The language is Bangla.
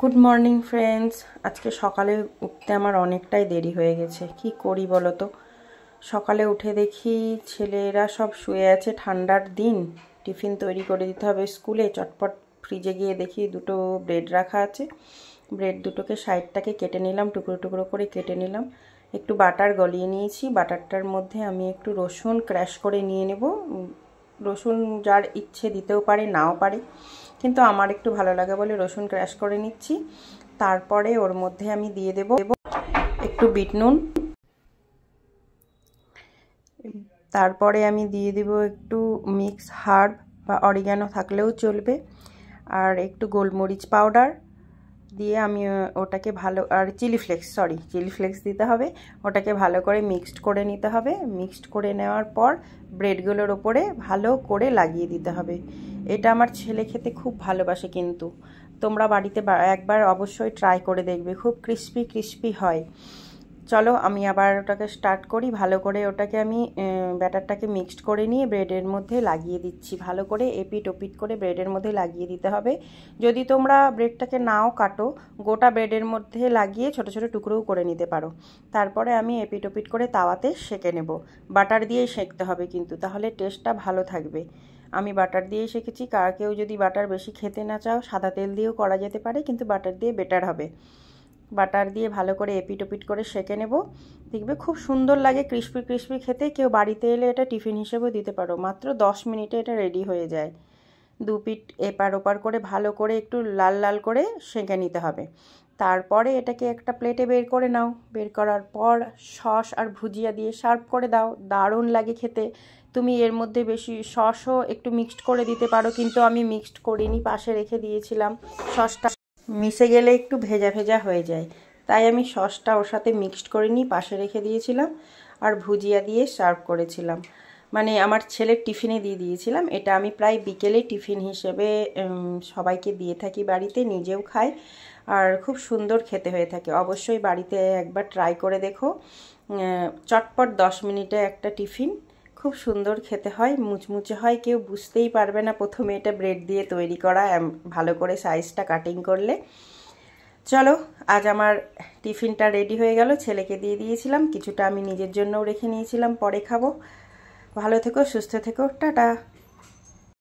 Good morning friends. আজকে সকালে উঠতে আমার অনেকটাই দেরি হয়ে গেছে। কি করি বলো তো? সকালে উঠে দেখি ছেলেরা সব শুয়ে আছে, ঠান্ডার দিন, টিফিন তৈরি করে দিতে হবে স্কুলে। চটপট ফ্রিজে গিয়ে দেখি দুটো ব্রেড রাখা আছে। ব্রেড দুটোকে সাইডটাকে কেটে নিলাম, টুকরো টুকরো করে কেটে নিলাম। একটু বাটার গলিয়ে নিয়েছি। বাটারটার মধ্যে আমি একটু রসুন ক্র্যাশ করে নিয়ে নেব। রসুন যার ইচ্ছে দিতেও পারে, নাও পারে, কিন্তু আমার একটু ভালো লাগে বলে রসুন ক্র্যাশ করে নিচ্ছি। তারপরে ওর মধ্যে আমি দিয়ে দেব একটু বিট নুন। তারপরে আমি দিয়ে দেব একটু মিক্স হার্ব বা অরিগ্যানো থাকলেও চলবে, আর একটু গোলমরিচ পাউডার দিয়ে আমি ওটাকে ভালো, আর চিলি ফ্লেক্স দিতে হবে। ওটাকে ভালো করে মিক্সড করে নিতে হবে। মিক্সড করে নেওয়ার পর ব্রেডগুলোর ওপরে ভালো করে লাগিয়ে দিতে হবে। এটা আমার ছেলে খেতে খুব ভালোবাসে, কিন্তু তোমরা বাড়িতে একবার অবশ্যই ট্রাই করে দেখবে, খুব ক্রিস্পি হয়। চলো আমি আবার ওটাকে স্টার্ট করি। ভালো করে ওটাকে আমি ব্যাটারটাকে মিক্সড করে নিয়ে ব্রেডের মধ্যে লাগিয়ে দিচ্ছি। ভালো করে এপিট ওপিট করে ব্রেডের মধ্যে লাগিয়ে দিতে হবে। যদি তোমরা ব্রেডটাকে নাও কাটো, গোটা ব্রেডের মধ্যে লাগিয়ে ছোট ছোট টুকরোও করে নিতে পারো। তারপরে আমি এপিট ওপিট করে তাওয়াতে সেঁকে নেব। বাটার দিয়েই সেঁকতে হবে কিন্তু, তাহলে টেস্টটা ভালো থাকবে। আমি বাটার দিয়েই শেখেছি। কেউ যদি বাটার বেশি খেতে না চাও, সাদা তেল দিয়েও করা যেতে পারে, কিন্তু বাটার দিয়ে বেটার হবে। বাটার দিয়ে ভালো করে এপিট ওপিট করে সেঁকে নেব। দেখবে খুব সুন্দর লাগে, ক্রিস্পি খেতে। কেউ বাড়িতে এলে এটা টিফিন হিসেবেও দিতে পারো। মাত্র 10 মিনিটে এটা রেডি হয়ে যায়। দু পিঠ এপার ওপার করে ভালো করে একটু লাল লাল করে সেঁকে নিতে হবে। তারপরে এটাকে একটা প্লেটে বের করে নাও। বের করার পর সস আর ভুজিয়া দিয়ে সার্ভ করে দাও। দারুণ লাগে খেতে। তুমি এর মধ্যে বেশি সসও একটু মিক্সড করে দিতে পারো, কিন্তু আমি মিক্সড করিনি, পাশে রেখে দিয়েছিলাম। সসটা মিশে গেলে একটু ভেজা ভেজা হয়ে যায়, তাই আমি সসটা ওর সাথে মিক্সড করে নিয়ে পাশে রেখে দিয়েছিলাম, আর ভুজিয়া দিয়ে সার্ভ করেছিলাম। মানে আমার ছেলের টিফিনে দিয়ে দিয়েছিলাম। এটা আমি প্রায় বিকেলে টিফিন হিসেবে সবাইকে দিয়ে থাকি, বাড়িতে নিজেও খাই, আর খুব সুন্দর খেতে হয়ে থাকে। অবশ্যই বাড়িতে একবার ট্রাই করে দেখো। চটপট 10 মিনিটে একটা টিফিন, খুব সুন্দর খেতে হয়, মুচমুচে হয়। কেউ বুঝতেই পারবে না প্রথমে এটা ব্রেড দিয়ে তৈরি করা, ভালো করে সাইজটা কাটিং করলে। চলো, আজ আমার টিফিনটা রেডি হয়ে গেল। ছেলেকে দিয়ে দিয়েছিলাম, কিছুটা আমি নিজের জন্যও রেখে নিয়েছিলাম, পরে খাবো। ভালো থেকো, সুস্থ থেকো, টাটা।